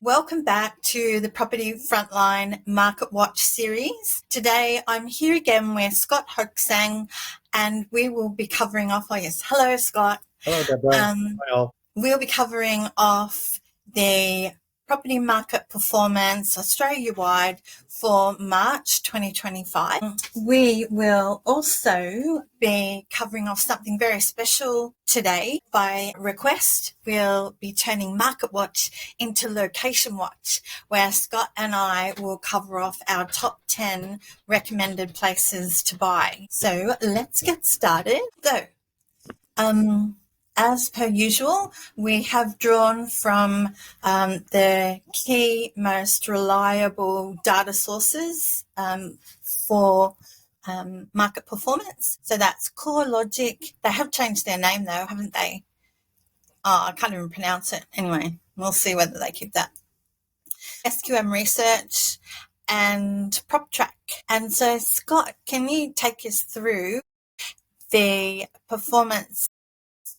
Welcome back to the Property Frontline Market Watch series. Today I'm here again with Scott Hochgesang, and we will be covering off, hello Scott. Hello Debra. Hi all. We'll be covering off the property market performance Australia-wide for March 2025. We will also be covering off something very special today. By request, we'll be turning Market Watch into Location Watch, where Scott and I will cover off our top 10 recommended places to buy. So let's get started. As per usual, we have drawn from the key, most reliable data sources for market performance. So that's CoreLogic. They have changed their name though, haven't they? Oh, I can't even pronounce it. Anyway, we'll see whether they keep that. SQM Research and PropTrack. And so Scott, can you take us through the performance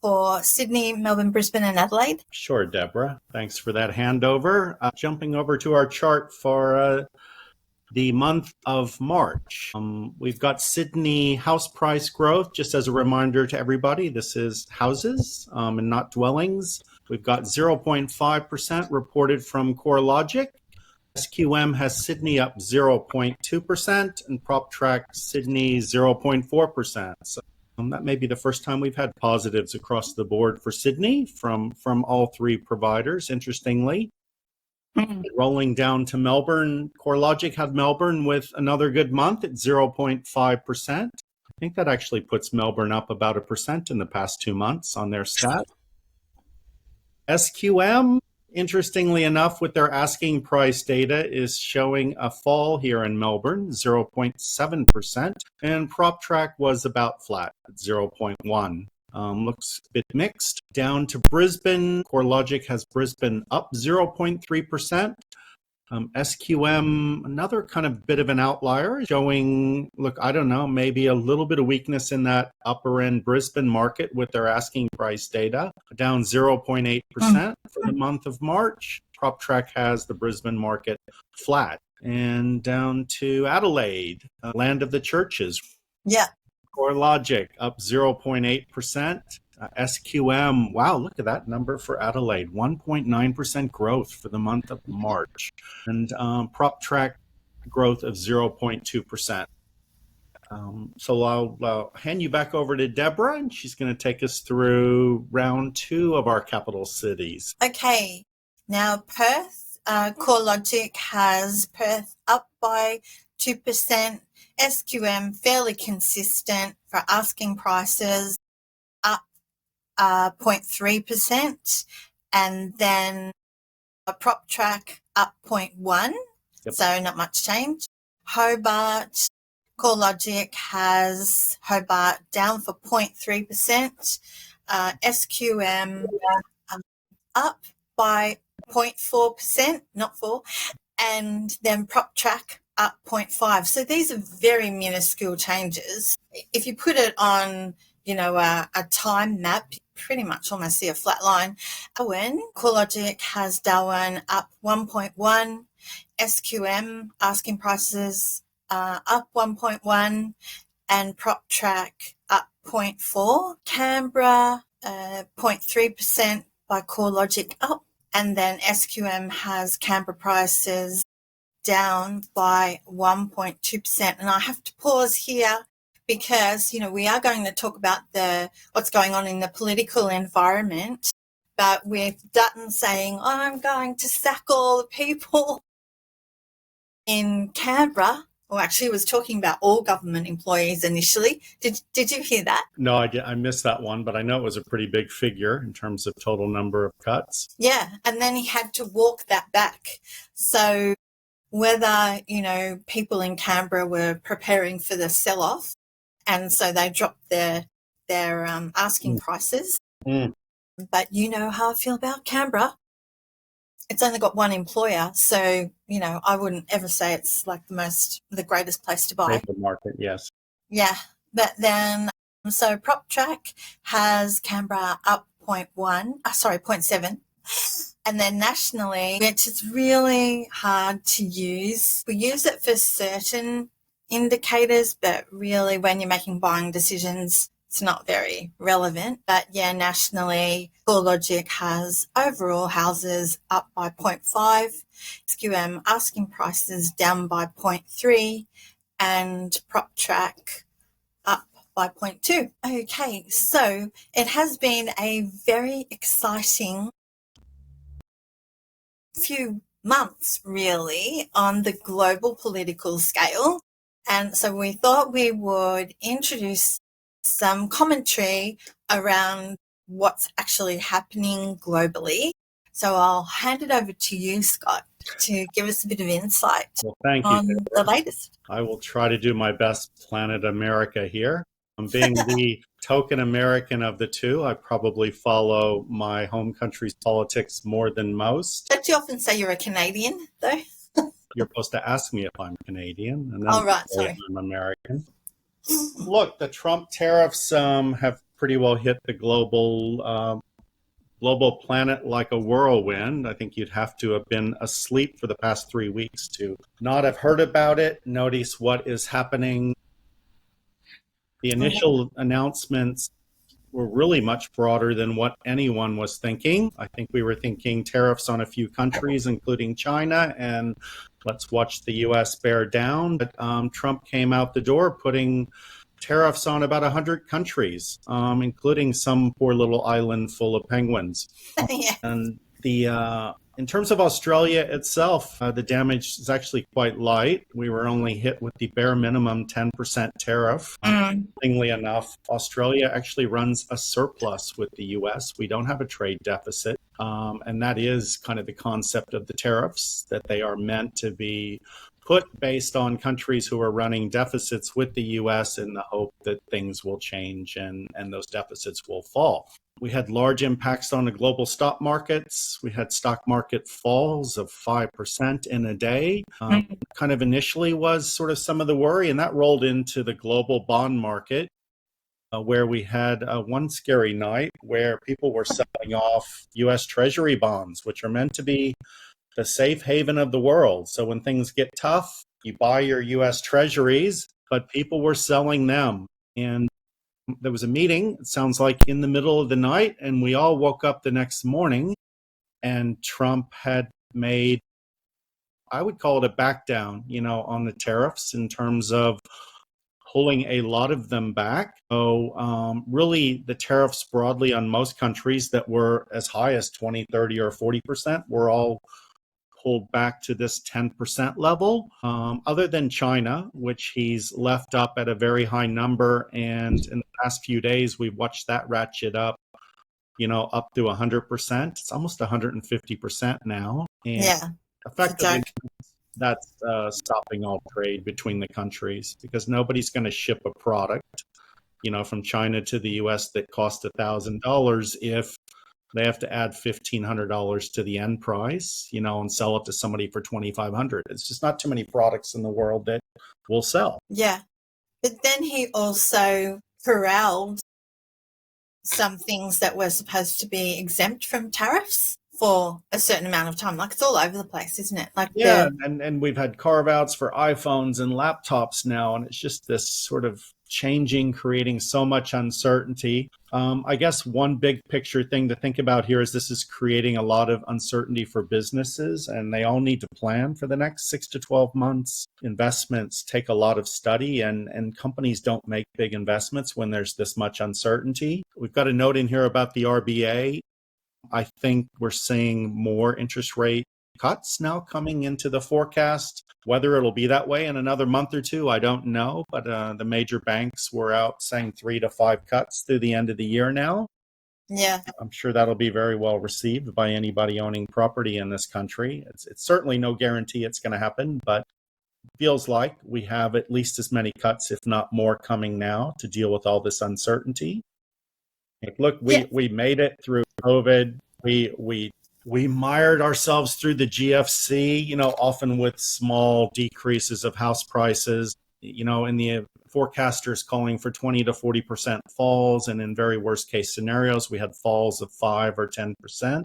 for Sydney, Melbourne, Brisbane and Adelaide? Sure, Debra. Thanks for that handover. Jumping over to our chart for the month of March. We've got Sydney house price growth. Just as a reminder to everybody, this is houses and not dwellings. We've got 0.5% reported from CoreLogic. SQM has Sydney up 0.2% and PropTrack Sydney 0.4%. So that may be the first time we've had positives across the board for Sydney from all three providers, interestingly. Rolling down to Melbourne, CoreLogic had Melbourne with another good month at 0.5%. I think that actually puts Melbourne up about 1% in the past 2 months on their stat. SQM, interestingly enough, with their asking price data, is showing a fall here in Melbourne, 0.7%, and PropTrack was about flat at 0.1%. Looks a bit mixed. Down to Brisbane, CoreLogic has Brisbane up 0.3%. SQM, another kind of bit of an outlier, showing, look, I don't know, maybe a little bit of weakness in that upper end Brisbane market with their asking price data, down 0.8% for the month of March. PropTrack has the Brisbane market flat. And down to Adelaide, land of the churches. Yeah. CoreLogic up 0.8%. SQM, wow, look at that number for Adelaide, 1.9% growth for the month of March. And PropTrack growth of 0.2%. So I'll hand you back over to Debra, and she's going to take us through round 2 of our capital cities. Okay, now Perth, CoreLogic has Perth up by 2%. SQM fairly consistent for asking prices, up 0.3%, and then PropTrack up 0.1%, so not much change. Hobart, CoreLogic has Hobart down for 0.3%, SQM up by 0.4%, not 4, and then PropTrack up 0.5. So these are very minuscule changes. If you put it on, a time map, you pretty much almost see a flat line. Darwin, CoreLogic has Darwin up 1.1, SQM asking prices up 1.1, and PropTrack up 0.4. Canberra 0.3% by CoreLogic up, and then SQM has Canberra prices down by 1.2%. And I have to pause here because, we are going to talk about what's going on in the political environment, but with Dutton saying, I'm going to sack all the people in Canberra, or actually was talking about all government employees initially. Did you hear that? No, I missed that one, but I know it was a pretty big figure in terms of total number of cuts. Yeah, and then he had to walk that back. So whether, people in Canberra were preparing for the sell-off, and so they dropped their asking prices. But you know how I feel about Canberra. it's only got one employer. So, you know, I wouldn't ever say it's like the greatest place to buy. Labor market, yes. Yeah. But then, so PropTrack has Canberra up 0.7. And then nationally, which is really hard to use. We use it for certain indicators, but really when you're making buying decisions, it's not very relevant. But yeah, nationally, CoreLogic has overall houses up by 0.5, SQM asking prices down by 0.3, and PropTrack up by 0.2. Okay, so it has been a very exciting few months, really, on the global political scale. And so we thought we would introduce some commentary around what's actually happening globally. So I'll hand it over to you, Scott, to give us a bit of insight on the latest. I will try to do my best Planet America here. Being the token American of the two, I probably follow my home country's politics more than most. Don't you often say you're a Canadian, though? You're supposed to ask me if I'm Canadian, and then sorry. I'm American. Look, the Trump tariffs have pretty well hit the global planet like a whirlwind. I think you'd have to have been asleep for the past 3 weeks to not have heard about it, notice what is happening. The initial announcements were really much broader than what anyone was thinking. I think we were thinking tariffs on a few countries, including China, and let's watch the U.S. bear down. But Trump came out the door putting tariffs on about 100 countries, including some poor little island full of penguins. Yeah. And in terms of Australia itself, the damage is actually quite light. We were only hit with the bare minimum 10% tariff. Interestingly enough, Australia actually runs a surplus with the US. We don't have a trade deficit. And that is kind of the concept of the tariffs, that they are meant to be put based on countries who are running deficits with the US in the hope that things will change and those deficits will fall. We had large impacts on the global stock markets. We had stock market falls of 5% in a day. Kind of initially was sort of some of the worry, and that rolled into the global bond market, where we had one scary night where people were selling off US Treasury bonds, which are meant to be the safe haven of the world. So when things get tough, you buy your US Treasuries, but people were selling them. And there was a meeting, it sounds like in the middle of the night, and we all woke up the next morning and Trump had made, I would call it a back down, on the tariffs in terms of pulling a lot of them back. So really the tariffs broadly on most countries that were as high as 20, 30, or 40% were all pulled back to this 10% level, other than China, which he's left up at a very high number. And in the past few days, we've watched that ratchet up, up to 100%. It's almost 150% now. And yeah, effectively, that's stopping all trade between the countries, because nobody's going to ship a product, from China to the US that cost $1,000 if they have to add $1,500 to the end price, and sell it to somebody for $2,500. It's just not too many products in the world that will sell. Yeah. But then he also corralled some things that were supposed to be exempt from tariffs for a certain amount of time. Like, it's all over the place, isn't it? Like, yeah, and we've had carve-outs for iPhones and laptops now, and it's just this sort of changing, creating so much uncertainty. I guess one big picture thing to think about here is this is creating a lot of uncertainty for businesses, and they all need to plan for the next 6 to 12 months. Investments take a lot of study, and companies don't make big investments when there's this much uncertainty. We've got a note in here about the RBA. I think we're seeing more interest rate cuts now coming into the forecast. Whether it'll be that way in another month or two, I don't know. But the major banks were out saying 3 to 5 cuts through the end of the year now. Yeah. I'm sure that'll be very well received by anybody owning property in this country. It's certainly no guarantee it's going to happen, but it feels like we have at least as many cuts, if not more, coming now to deal with all this uncertainty. Look, we made it through COVID. We We mired ourselves through the GFC, often with small decreases of house prices, in the forecasters calling for 20 to 40% falls. And in very worst case scenarios, we had falls of 5 or 10%.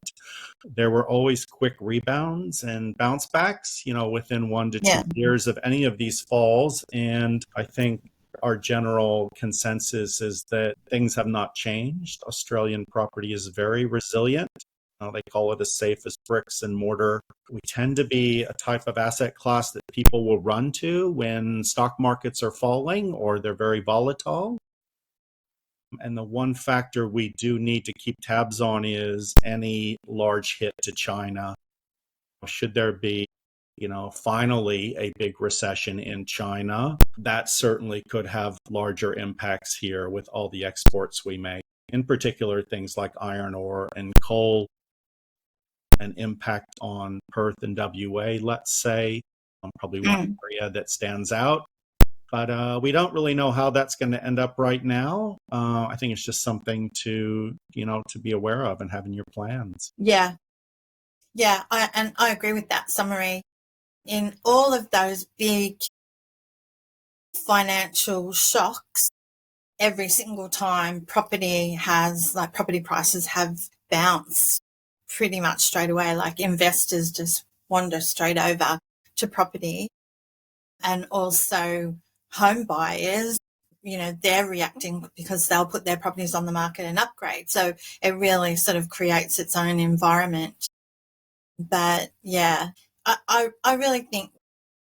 There were always quick rebounds and bounce backs, within 1 to 2 years of any of these falls. And I think our general consensus is that things have not changed. Australian property is very resilient. They call it as safe as bricks and mortar. We tend to be a type of asset class that people will run to when stock markets are falling or they're very volatile. And the one factor we do need to keep tabs on is any large hit to China. Should there be, finally a big recession in China, that certainly could have larger impacts here with all the exports we make. In particular, things like iron ore and coal. An impact on Perth and WA, let's say, probably one area that stands out. But we don't really know how that's going to end up right now. I think it's just something to be aware of and have in your plans. Yeah. I agree with that summary. In all of those big financial shocks, every single time property prices have bounced pretty much straight away, like investors just wander straight over to property. And also home buyers, they're reacting because they'll put their properties on the market and upgrade. So it really sort of creates its own environment. But yeah, I really think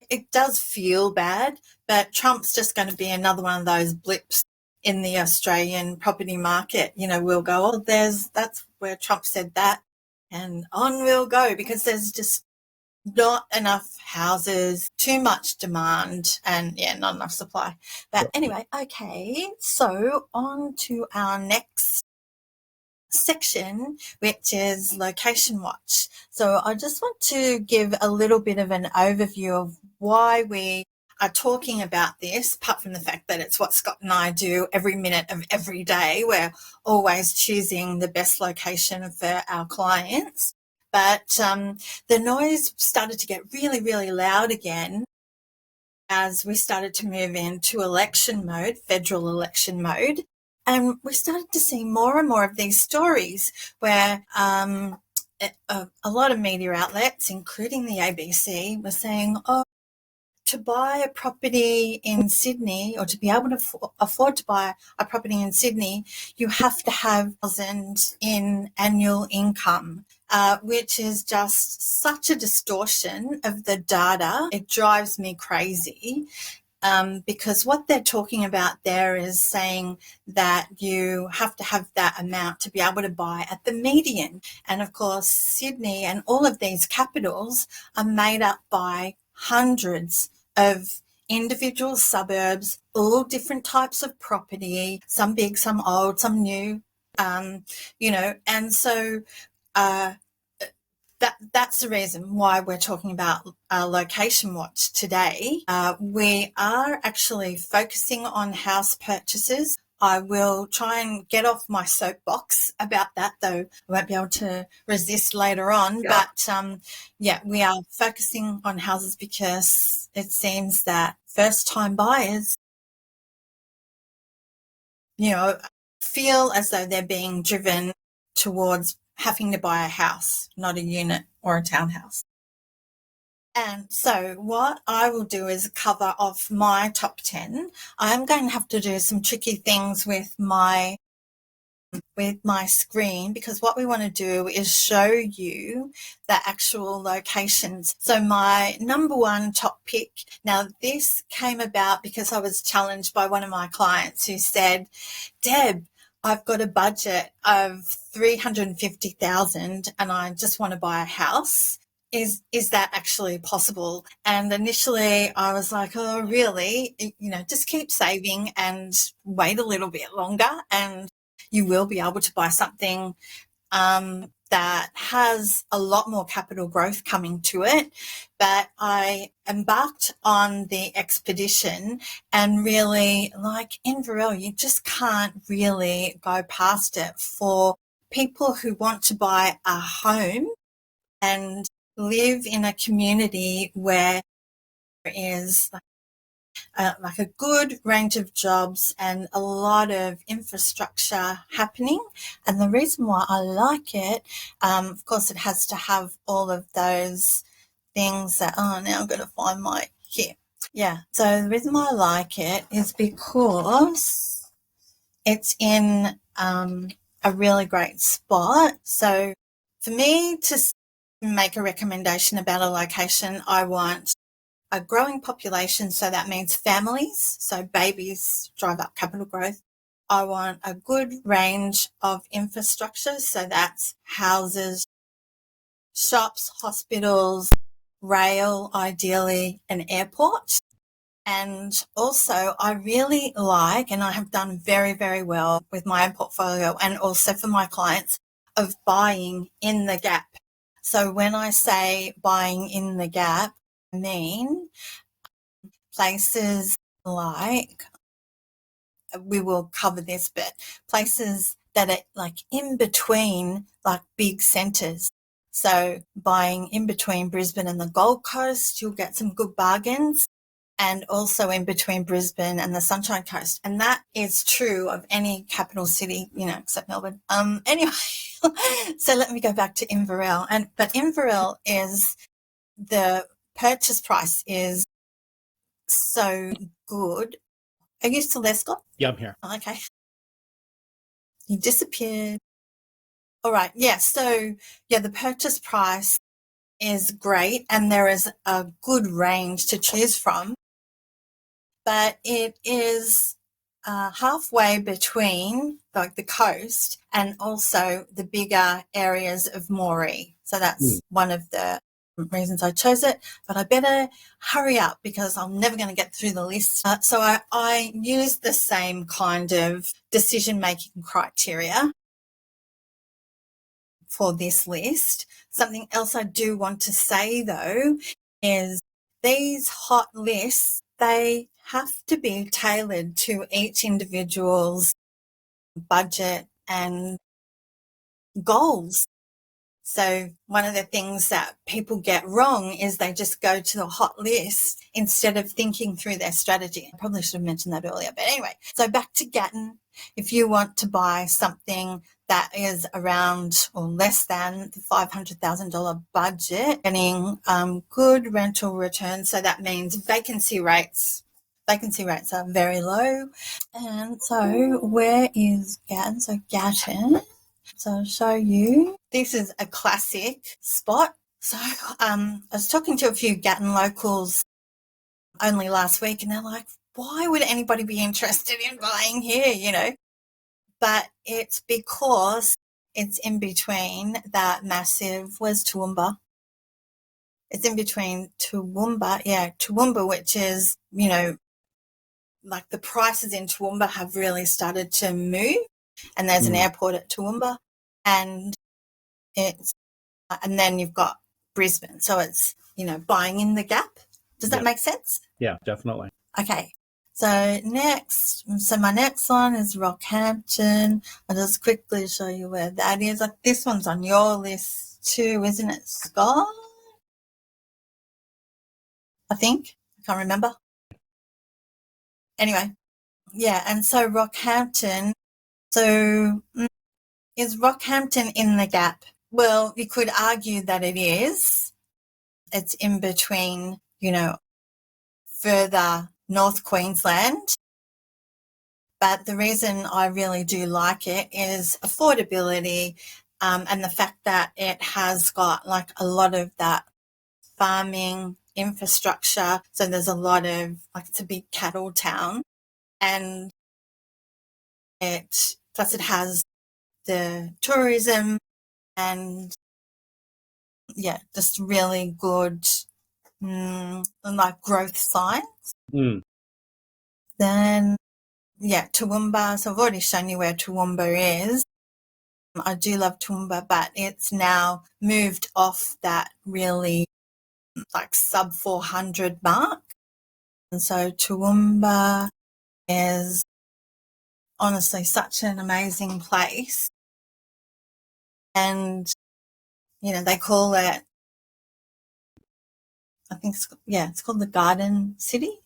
it does feel bad, but Trump's just going to be another one of those blips in the Australian property market. We'll go, that's where Trump said that. And on we'll go, because there's just not enough houses, too much demand, and not enough supply. But anyway, okay, so on to our next section, which is Location Watch. So I just want to give a little bit of an overview of why we are talking about this, apart from the fact that it's what Scott and I do every minute of every day. We're always choosing the best location for our clients. But the noise started to get really, really loud again as we started to move into election mode, federal election mode. And we started to see more and more of these stories where a lot of media outlets, including the ABC, were saying, to buy a property in Sydney, or to be able to afford to buy a property in Sydney, you have to have 1,000 in annual income, which is just such a distortion of the data. It drives me crazy. Because what they're talking about there is saying that you have to have that amount to be able to buy at the median. And of course, Sydney and all of these capitals are made up by hundreds of individual suburbs, all different types of property, some big, some old, some new, and so that's the reason why we're talking about Location Watch today. We are actually focusing on house purchases. I will try and get off my soapbox about that, though I won't be able to resist later on. Yeah. But we are focusing on houses because it seems that first-time buyers, feel as though they're being driven towards having to buy a house, not a unit or a townhouse. And so what I will do is cover off my top 10. I'm going to have to do some tricky things with my screen, because what we want to do is show you the actual locations. So my number one top pick, now this came about because I was challenged by one of my clients who said, Deb, I've got a budget of $350,000 and I just want to buy a house. Is that actually possible? And initially I was like, oh, really? Just keep saving and wait a little bit longer and you will be able to buy something that has a lot more capital growth coming to it. But I embarked on the expedition and really, like Inverell, you just can't really go past it for people who want to buy a home and live in a community where there is like a good range of jobs and a lot of infrastructure happening. And the reason why I like it, of course, it has to have all of those things that, now I'm going to find my, here. Yeah, so the reason why I like it is because it's in a really great spot. So for me to make a recommendation about a location, I want a growing population, so that means families, so babies drive up capital growth. I want a good range of infrastructure, so that's houses, shops, hospitals, rail, ideally an airport. And also I really like, and I have done very, very well with my own portfolio and also for my clients, of buying in the gap. So when I say buying in the gap, I mean places like, we will cover this, but places that are like in between like big centres. So buying in between Brisbane and the Gold Coast, you'll get some good bargains, and also in between Brisbane and the Sunshine Coast. And that is true of any capital city, except Melbourne. Anyway, so let me go back to Inverell. But Inverell is, the purchase price is so good. Are you still there, Scott? Yeah, I'm here. Oh, okay. You disappeared. All right. Yeah. So, the purchase price is great and there is a good range to choose from, but it is halfway between like the coast and also the bigger areas of Moree. So that's one of the reasons I chose it, but I better hurry up because I'm never going to get through the list. So I use the same kind of decision-making criteria for this list. Something else I do want to say though is these hot lists, they have to be tailored to each individual's budget and goals. So one of the things that people get wrong is they just go to the hot list instead of thinking through their strategy. I probably should have mentioned that earlier. But anyway, so back to Gatton. If you want to buy something that is around or less than the $500,000 budget, getting good rental returns, so that means vacancy rates are very low. And so where is Gatton? So Gatton. So I'll show you. This is a classic spot. So I was talking to a few Gatton locals only last week and they're like, why would anybody be interested in buying here, But it's because it's in between that massive, where's Toowoomba? It's in between Toowoomba, which is, like the prices in Toowoomba have really started to move, and there's an airport at Toowoomba, and then you've got Brisbane. So it's, buying in the gap. Does that make sense? Yeah, definitely. Okay. So my next one is Rockhampton. I'll just quickly show you where that is. Like this one's on your list too, isn't it, Scott? I think. I can't remember. Anyway, yeah, and so Rockhampton. So is Rockhampton in the gap? Well, you could argue that it is. It's in between, further North Queensland. But the reason I really do like it is affordability, and the fact that it has got like a lot of that farming infrastructure. So there's a lot of, like, it's a big cattle town, and plus it has the tourism and just really good like growth signs. Then Toowoomba. So I've already shown you where Toowoomba is. I do love Toowoomba, but it's now moved off that really like sub 400 mark. And so Toowoomba is honestly such an amazing place. And, they call it I think it's called the Garden City.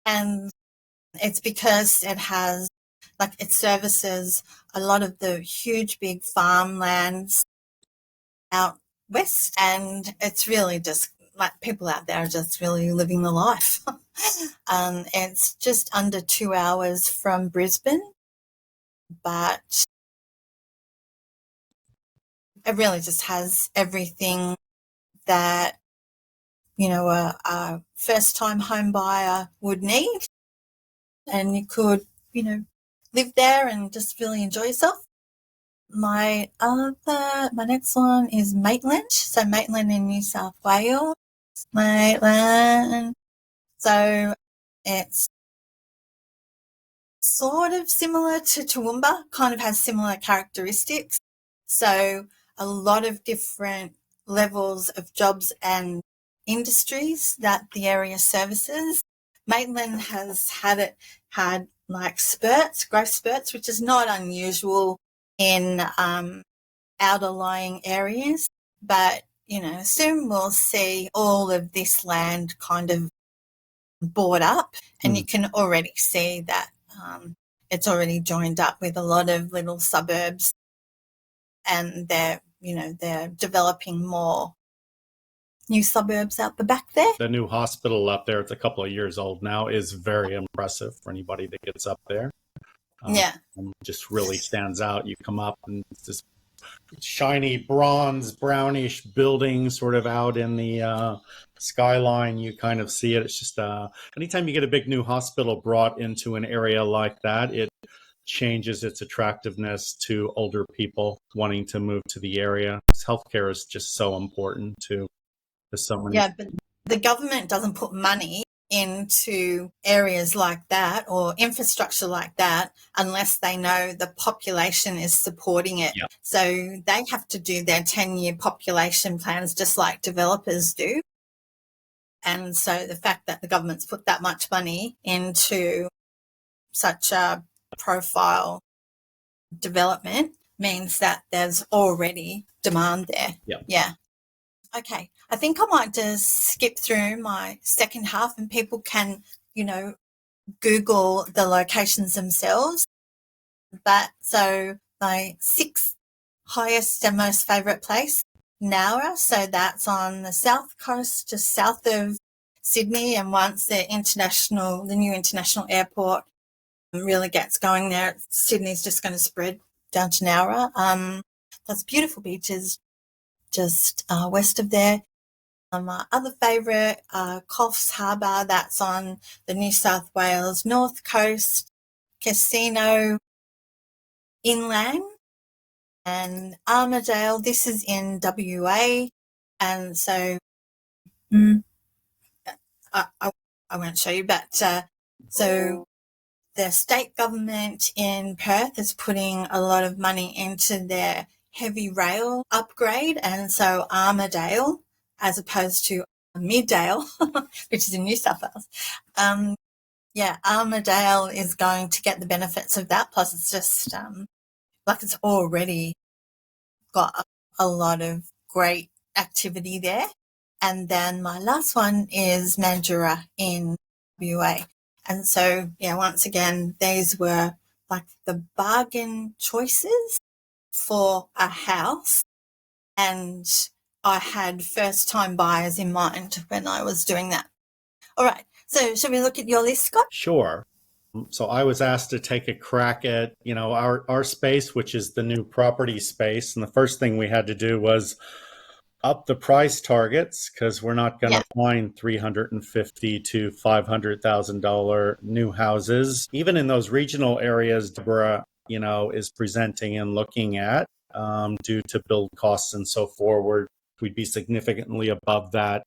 And it's because it services a lot of the huge big farmlands out west, and it's really just like people out there are just really living the life. It's just under 2 hours from Brisbane, but it really just has everything that, a first-time home buyer would need, and you could, live there and just really enjoy yourself. My next one is Maitland. So Maitland in New South Wales. Maitland. So it's sort of similar to Toowoomba, kind of has similar characteristics. So a lot of different levels of jobs and industries that the area services. Maitland has had like growth spurts, which is not unusual in outer lying areas, but soon we'll see all of this land kind of bought up, and you can already see that it's already joined up with a lot of little suburbs, and they're developing more new suburbs out the back there. The new hospital up there, it's a couple of years old now, is very impressive for anybody that gets up there. Just really stands out. You come up and it's this shiny bronze brownish building sort of out in the skyline. You kind of see it. It's just anytime you get a big new hospital brought into an area like that, it changes its attractiveness to older people wanting to move to the area. Healthcare is just so important to so many. Yeah, but the government doesn't put money into areas like that or infrastructure like that unless they know the population is supporting it. Yeah. So they have to do their 10-year population plans just like developers do. And so the fact that the government's put that much money into such a profile development means that there's already demand there. Yeah. Okay, I think I might just skip through my second half and people can, Google the locations themselves. But so my sixth highest and most favourite place, Nowra. So that's on the south coast, just south of Sydney. And once the new international airport really gets going there, Sydney's just going to spread down to Nowra. That's beautiful beaches just west of there. My other favourite, Coffs Harbour, that's on the New South Wales north coast, Casino inland, and Armidale. This is in WA, and so I won't show you, but so the state government in Perth is putting a lot of money into their heavy rail upgrade, and so Armidale, as opposed to Middale, which is in New South Wales, Armidale is going to get the benefits of that. Plus, it's just it's already got a lot of great activity there. And then my last one is Mandurah in WA. And so, once again, these were like the bargain choices for a house, and I had first-time buyers in mind when I was doing that. All right, so shall we look at your list, Scott? Sure. So I was asked to take a crack at, our space, which is the new property space. And the first thing we had to do was up the price targets, because we're not going to find $350,000 to $500,000 new houses, even in those regional areas Debra, is presenting and looking at due to build costs and so forward. We'd be significantly above that.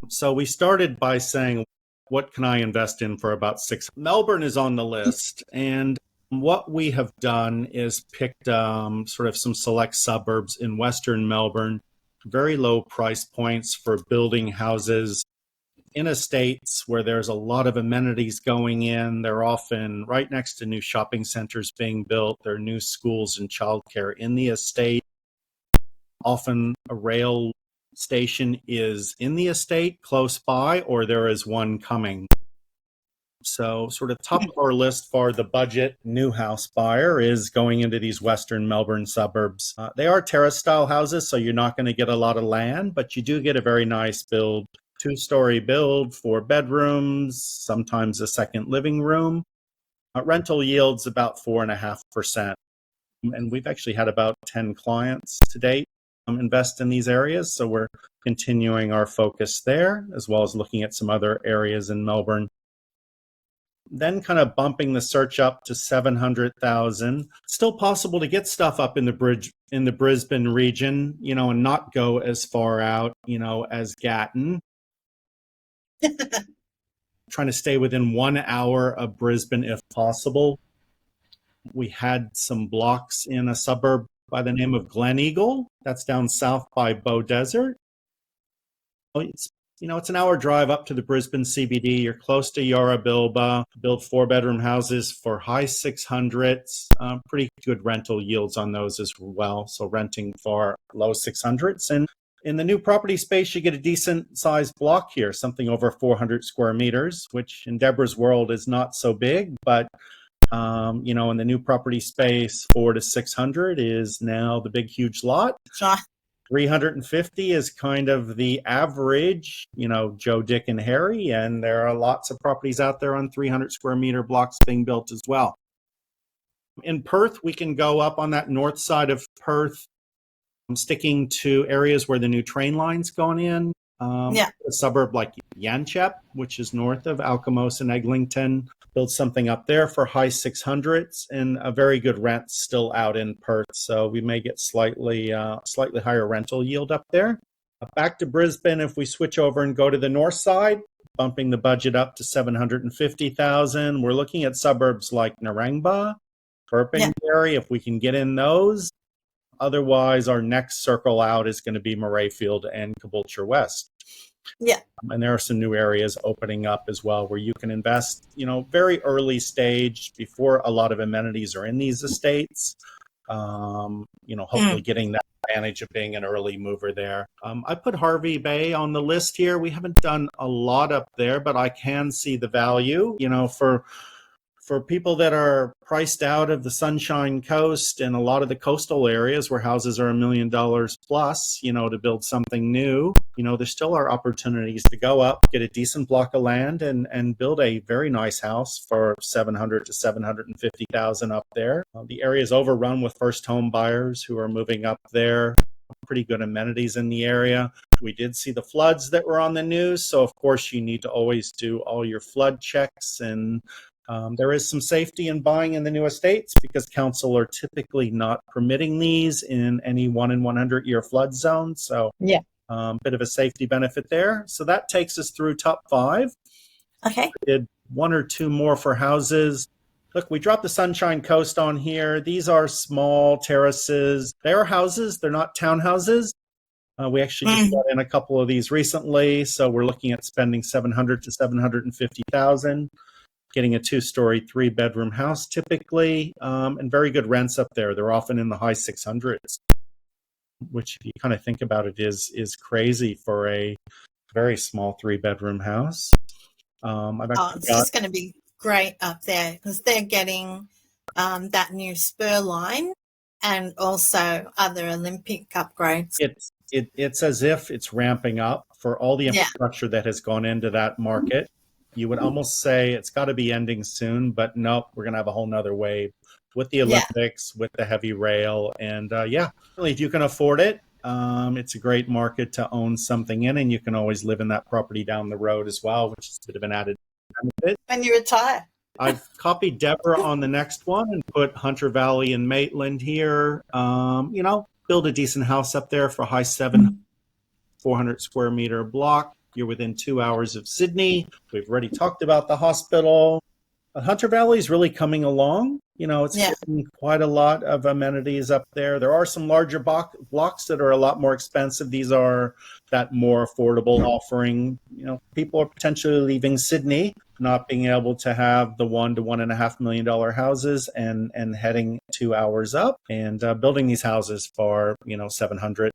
So we started by saying, what can I invest in for about $600,000? Melbourne is on the list. And what we have done is picked sort of some select suburbs in Western Melbourne, very low price points for building houses in estates where there's a lot of amenities going in. They're often right next to new shopping centers being built. There are new schools and childcare in the estate. Often a rail station is in the estate close by, or there is one coming. So sort of top of our list for the budget new house buyer is going into these Western Melbourne suburbs. They are terrace style houses, so you're not going to get a lot of land, but you do get a very nice build, 2-story build, 4 bedrooms, sometimes a second living room. Rental yields about 4.5%. And we've actually had about 10 clients to date invest in these areas. So we're continuing our focus there, as well as looking at some other areas in Melbourne. Then kind of bumping the search up to 700,000. Still possible to get stuff up in the Brisbane region, and not go as far out, as Gatton. Trying to stay within 1 hour of Brisbane if possible. We had some blocks in a suburb by the name of Glen Eagle. That's down south by Bow Desert. It's an hour drive up to the Brisbane CBD. You're close to Yorabilba. Built 4-bedroom houses for high 600s. Pretty good rental yields on those as well. So renting for low 600s. And in the new property space, you get a decent sized block here, something over 400 square meters, which in Debra's world is not so big. But, in the new property space, 400 to 600 is now the big, huge lot. 350 is kind of the average, Joe, Dick, and Harry, and there are lots of properties out there on 300 square meter blocks being built as well. In Perth, we can go up on that north side of Perth, sticking to areas where the new train line's gone in. A suburb like Yanchep, which is north of Alkimos and Eglinton, build something up there for high 600s, and a very good rent still out in Perth. So we may get slightly higher rental yield up there. Back to Brisbane, if we switch over and go to the north side, bumping the budget up to 750,000. We're looking at suburbs like Narangba, Burpengary, if we can get in those. Otherwise, our next circle out is going to be Murrayfield and Caboolture West. Yeah. And there are some new areas opening up as well where you can invest, very early stage before a lot of amenities are in these estates. Hopefully getting that advantage of being an early mover there. I put Harvey Bay on the list here. We haven't done a lot up there, but I can see the value, for people that are priced out of the Sunshine Coast and a lot of the coastal areas where houses are $1 million plus, to build something new, there still are opportunities to go up, get a decent block of land and build a very nice house for 700 to 750,000 up there. The area is overrun with first home buyers who are moving up there. Pretty good amenities in the area. We did see the floods that were on the news. So of course you need to always do all your flood checks, and there is some safety in buying in the new estates because council are typically not permitting these in any 1 in 100 year flood zone. So bit of a safety benefit there. So that takes us through top 5. Okay. We did 1 or 2 more for houses. Look, we dropped the Sunshine Coast on here. These are small terraces. They are houses. They're not townhouses. We actually just got in a couple of these recently. So we're looking at spending 700 to 750,000. Getting a 2-story, 3-bedroom house typically, and very good rents up there. They're often in the high 600s, which if you kind of think about it is crazy for a very small 3-bedroom house. It's just going to be great up there because they're getting that new spur line and also other Olympic upgrades. It's as if it's ramping up for all the infrastructure that has gone into that market. You would almost say it's got to be ending soon, but nope, we're going to have a whole nother wave with the Olympics, with the heavy rail. And really, if you can afford it, it's a great market to own something in, and you can always live in that property down the road as well, which is a bit of an added benefit. When you retire. I've copied Debra on the next one and put Hunter Valley and Maitland here. Build a decent house up there for high 400 square meter block. You're within 2 hours of Sydney. We've already talked about the hospital. Hunter Valley is really coming along. It's getting quite a lot of amenities up there. There are some larger blocks that are a lot more expensive. These are that more affordable offering. People are potentially leaving Sydney, not being able to have the $1 to $1.5 million houses and heading 2 hours up and building these houses for, 700s.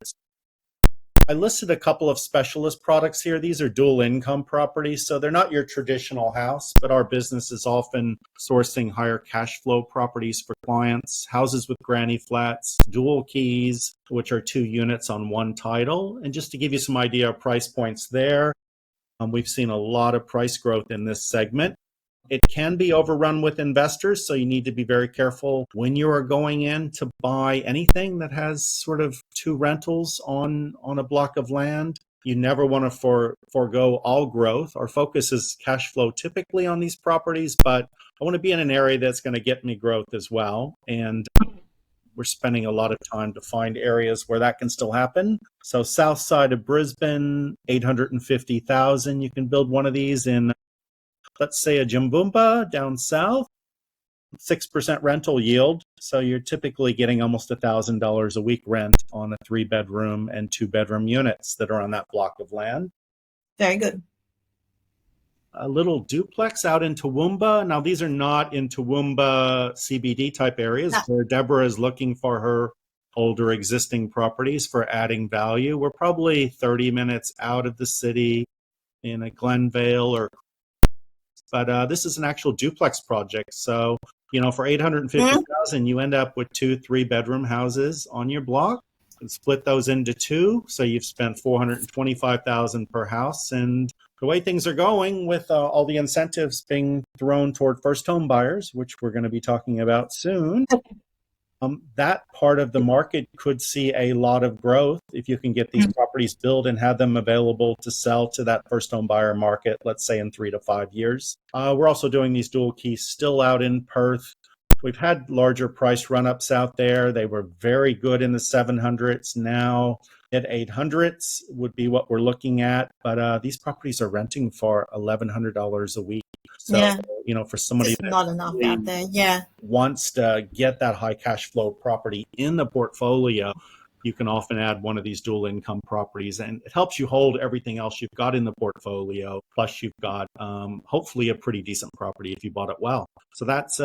I listed a couple of specialist products here. These are dual income properties, so they're not your traditional house, but our business is often sourcing higher cash flow properties for clients, houses with granny flats, dual keys, which are 2 units on 1 title. And just to give you some idea of price points there, we've seen a lot of price growth in this segment. It can be overrun with investors, so you need to be very careful when you are going in to buy anything that has sort of 2 rentals on a block of land. You never want to forego all growth. Our focus is cash flow typically on these properties, but I want to be in an area that's going to get me growth as well. And we're spending a lot of time to find areas where that can still happen. So south side of Brisbane, 850,000. You can build one of these in, let's say, a Jimboomba down south, 6% rental yield. So you're typically getting almost $1,000 a week rent on a 3-bedroom and 2-bedroom units that are on that block of land. Very good. A little duplex out in Toowoomba. Now, these are not in Toowoomba CBD type areas where Debra is looking for her older existing properties for adding value. We're probably 30 minutes out of the city in a Glenvale but this is an actual duplex project. So, for 850,000, you end up with 2 3-bedroom houses on your block and split those into 2. So you've spent 425,000 per house. And the way things are going with all the incentives being thrown toward first home buyers, which we're going to be talking about soon, that part of the market could see a lot of growth if you can get these properties built and have them available to sell to that first home buyer market, let's say in 3 to 5 years. We're also doing these dual keys still out in Perth. We've had larger price run-ups out there. They were very good in the 700s. Now at 800s would be what we're looking at. But these properties are renting for $1,100 a week. So, for somebody It's not enough out there, wants to get that high cash flow property in the portfolio, you can often add one of these dual income properties, and it helps you hold everything else you've got in the portfolio. Plus, you've got hopefully a pretty decent property if you bought it well. So that's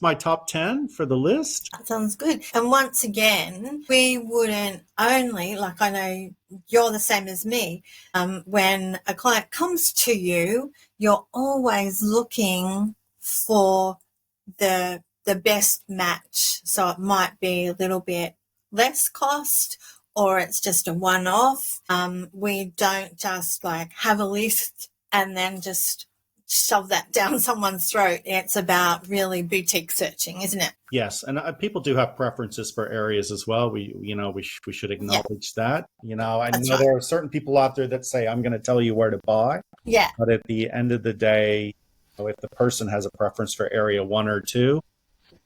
my top 10 for the list. That sounds good. And once again, we wouldn't only, like I know you're the same as me, when a client comes to you, you're always looking for the best match. So it might be a little bit less cost, or it's just a one-off. We don't just have a list and then just shove that down someone's throat. It's about really boutique searching, isn't it? Yes, and people do have preferences for areas as well. We should acknowledge that. I know there are certain people out there that say, I'm going to tell you where to buy. Yeah. But at the end of the day, if the person has a preference for area 1 or 2,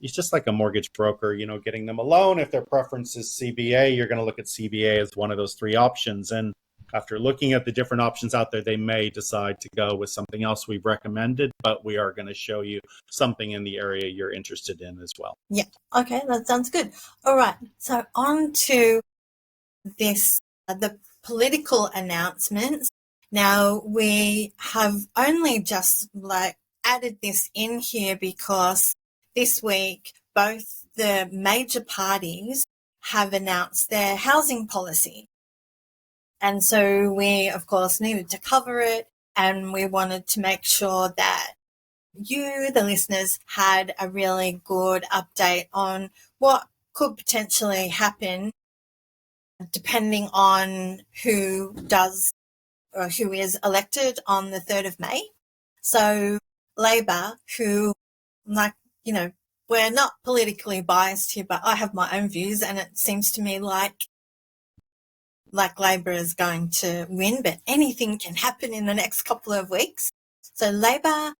it's just like a mortgage broker, getting them a loan. If their preference is CBA, you're going to look at CBA as one of those 3 options. And after looking at the different options out there, they may decide to go with something else we've recommended, but we are going to show you something in the area you're interested in as well. Yeah. Okay, that sounds good. All right. So on to this, the political announcements. Now, we have only just added this in here because this week both the major parties have announced their housing policy. And so we, of course, needed to cover it, and we wanted to make sure that you, the listeners, had a really good update on what could potentially happen depending on who does or who is elected on the 3rd of May. So Labor, who, we're not politically biased here, but I have my own views, and it seems to me like Labor is going to win, but anything can happen in the next couple of weeks. So Labor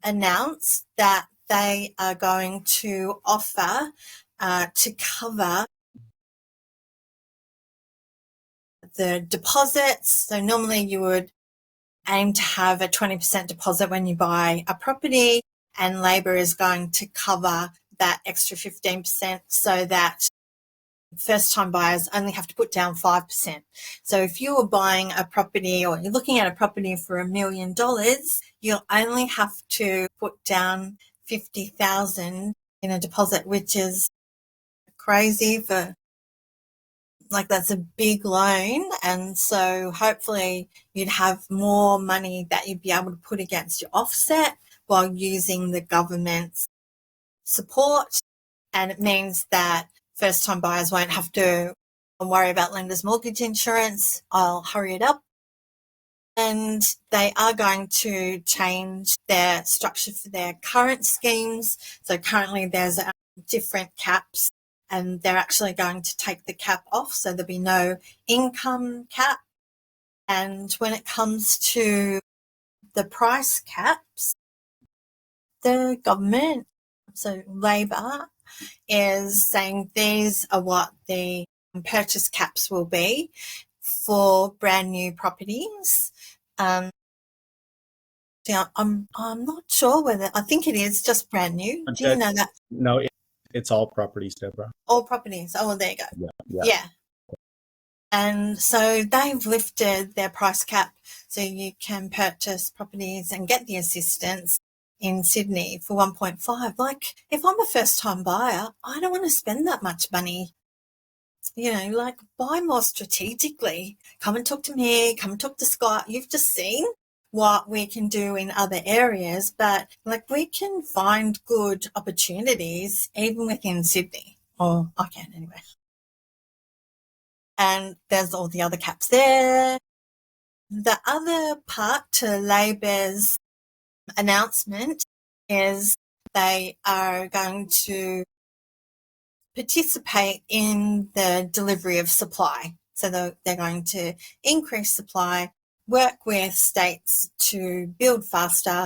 announced that they are going to offer to cover the deposits. So normally you would aim to have a 20% deposit when you buy a property, and Labor is going to cover that extra 15% so that first-time buyers only have to put down 5%. So if you were buying a property or you're looking at a property for $1 million, you'll only have to put down $50,000 in a deposit, which is crazy for Like that's a big loan, and so hopefully you'd have more money that you'd be able to put against your offset while using the government's support. And it means that first-time buyers won't have to worry about lender's mortgage insurance. I'll hurry it up. And they are going to change their structure for their current schemes. So currently there's different caps, and they're actually going to take the cap off, so there'll be no income cap. And when it comes to the price caps, the government, so Labor, is saying these are what the purchase caps will be for brand new properties. I'm not sure whether, I think it is just brand new. Do you know that? No, it's all properties, Debra. All properties. Oh, well, there you go. Yeah. And so they've lifted their price cap, so you can purchase properties and get the assistance in Sydney for 1.5. Like, if I'm a first-time buyer, I don't want to spend that much money. You know, like, buy more strategically. Come and talk to me. Come and talk to Scott. You've just seen what we can do in other areas, but like we can find good opportunities even within Sydney, or I can anyway. And there's all the other caps there. The other part to Labor's announcement is they are going to participate in the delivery of supply. So they're going to increase supply, work with states to build faster,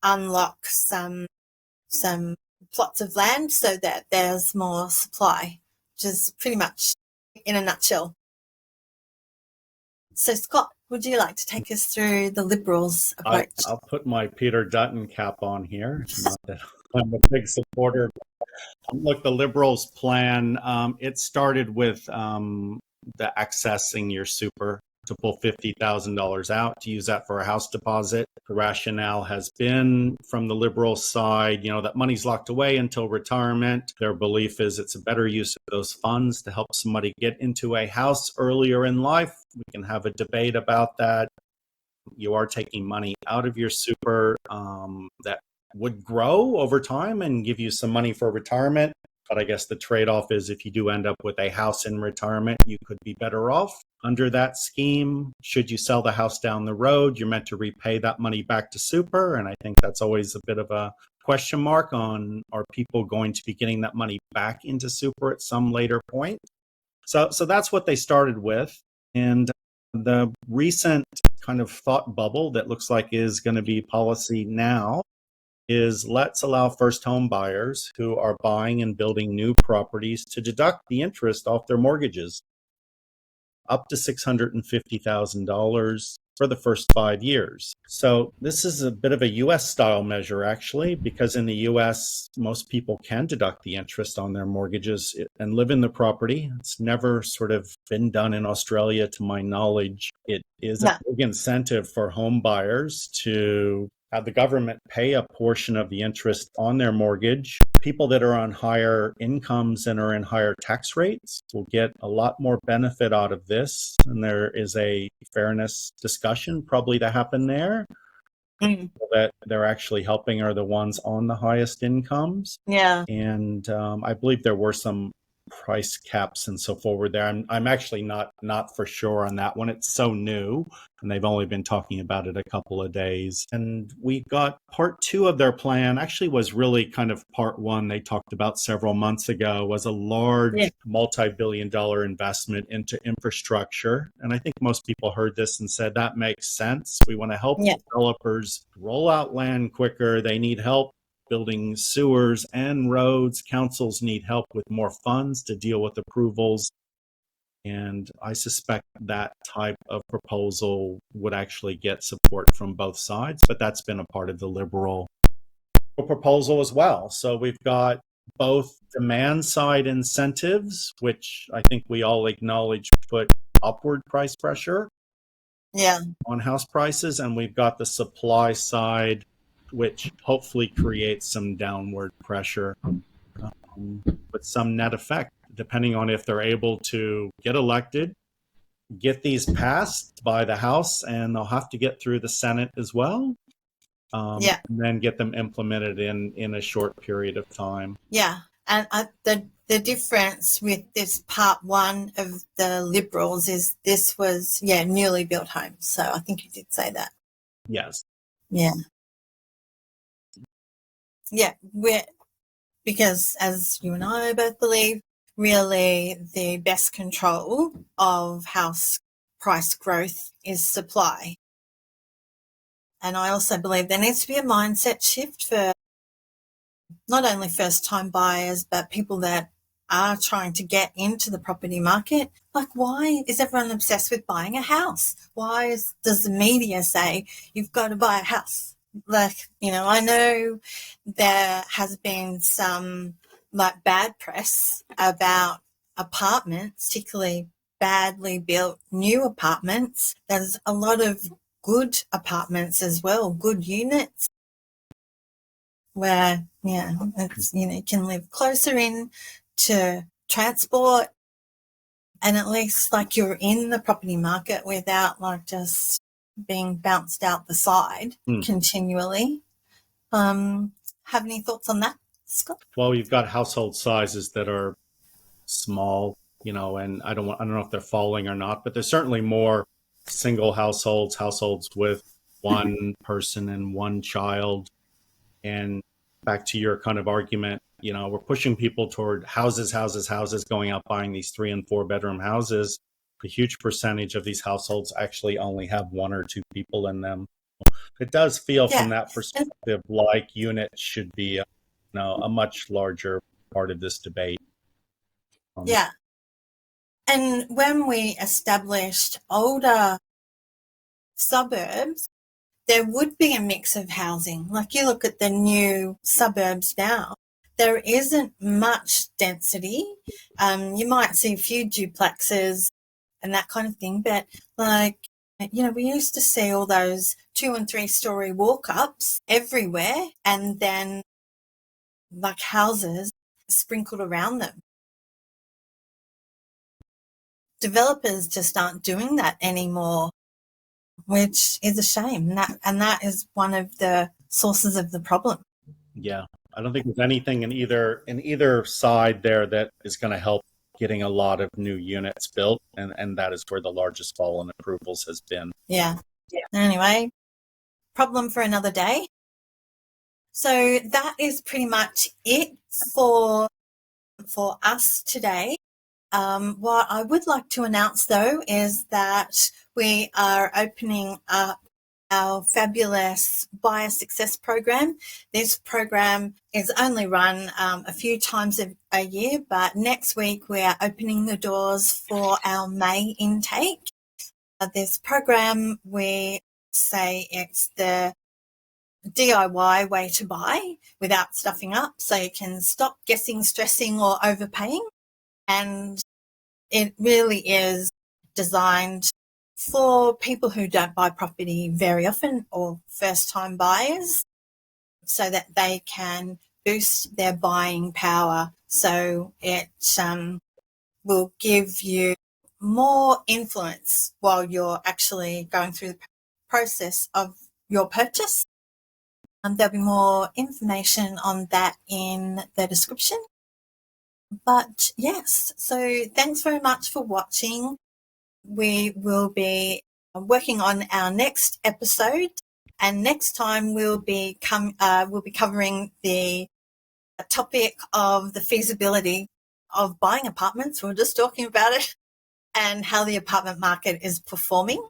unlock some plots of land so that there's more supply, which is pretty much in a nutshell. So Scott, would you like to take us through the Liberals' approach? I'll put my Peter Dutton cap on here. Not that I'm a big supporter. Look, the Liberals' plan, it started with the accessing your super to pull $50,000 out to use that for a house deposit. The rationale has been from the Liberal side, that money's locked away until retirement. Their belief is it's a better use of those funds to help somebody get into a house earlier in life. We can have a debate about that. You are taking money out of your super that would grow over time and give you some money for retirement. But I guess the trade-off is if you do end up with a house in retirement, you could be better off under that scheme. Should you sell the house down the road, you're meant to repay that money back to super. And I think that's always a bit of a question mark on, are people going to be getting that money back into super at some later point? So that's what they started with. And the recent kind of thought bubble that looks like is going to be policy now is let's allow first home buyers who are buying and building new properties to deduct the interest off their mortgages up to $650,000 for the first 5 years. So this is a bit of a US style measure, actually, because in the US, most people can deduct the interest on their mortgages and live in the property. It's never sort of been done in Australia, to my knowledge. It is a big incentive for home buyers to have the government pay a portion of the interest on their mortgage. People that are on higher incomes and are in higher tax rates will get a lot more benefit out of this. And there is a fairness discussion probably to happen there. That they're actually helping are the ones on the highest incomes. Yeah. And I believe there were some price caps and so forward there. I'm actually not for sure on that one. It's so new and they've only been talking about it a couple of days. And we got part 2 of their plan, actually was really kind of part 1 they talked about several months ago, was a large multi-billion-dollar investment into infrastructure. And I think most people heard this and said, that makes sense. We want to help developers roll out land quicker. They need help building sewers and roads. Councils need help with more funds to deal with approvals. And I suspect that type of proposal would actually get support from both sides, but that's been a part of the Liberal proposal as well. So we've got both demand side incentives, which I think we all acknowledge put upward price pressure on house prices, and we've got the supply side, which hopefully creates some downward pressure with some net effect depending on if they're able to get elected, get these passed by the House, and they'll have to get through the Senate as well. And then get them implemented in a short period of time. Yeah. And the difference with this part one of the Liberals is this was, newly built homes. So I think you did say that. Yes. Yeah. Yeah. Because as you and I both believe, really the best control of house price growth is supply. And I also believe there needs to be a mindset shift for not only first-time buyers, but people that are trying to get into the property market. Like, why is everyone obsessed with buying a house? Why does the media say you've got to buy a house? Like, I know there has been some bad press about apartments, particularly badly built new apartments. There's a lot of good apartments as well, good units where, it's, you can live closer in to transport and at least you're in the property market without just being bounced out the side continually. Have any thoughts on that, Scott? Well, you've got household sizes that are small, and I don't know if they're falling or not, but there's certainly more single households with one person and one child. And back to your kind of argument, we're pushing people toward houses, going out buying these 3 and 4 bedroom houses. A huge percentage of these households actually only have 1 or 2 people in them. It does feel from that perspective like units should be a much larger part of this debate. And when we established older suburbs, there would be a mix of housing. Like you look at the new suburbs now, there isn't much density. You might see a few duplexes and that kind of thing, but we used to see all those 2 and 3 story walk-ups everywhere and then houses sprinkled around them. Developers just aren't doing that anymore, which is a shame. And that is one of the sources of the problem. Yeah, I don't think there's anything in either side there that is going to help getting a lot of new units built, and that is where the largest fall in approvals has been. Yeah. Anyway, problem for another day. So that is pretty much it for us today. What I would like to announce, though, is that we are opening up our fabulous Buyer Success Program. This program is only run a few times a year, but next week we are opening the doors for our May intake. This program, we say it's the DIY way to buy without stuffing up, so you can stop guessing, stressing or overpaying. And it really is designed for people who don't buy property very often or first-time buyers so that they can boost their buying power. So it will give you more influence while you're actually going through the process of your purchase. There'll be more information on that in the description. But yes, so thanks very much for watching. We will be working on our next episode, and next time we'll be covering the topic of the feasibility of buying apartments. We're just talking about it and how the apartment market is performing,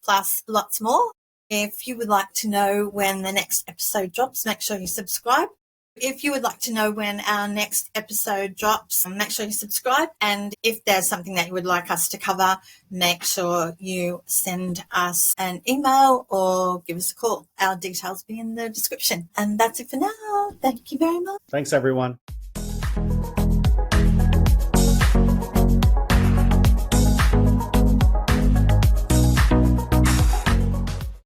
plus lots more. If you would like to know when the next episode drops, make sure you subscribe. If you would like to know when our next episode drops, make sure you subscribe. And if there's something that you would like us to cover, make sure you send us an email or give us a call. Our details will be in the description. And that's it for now. Thank you very much. Thanks, everyone.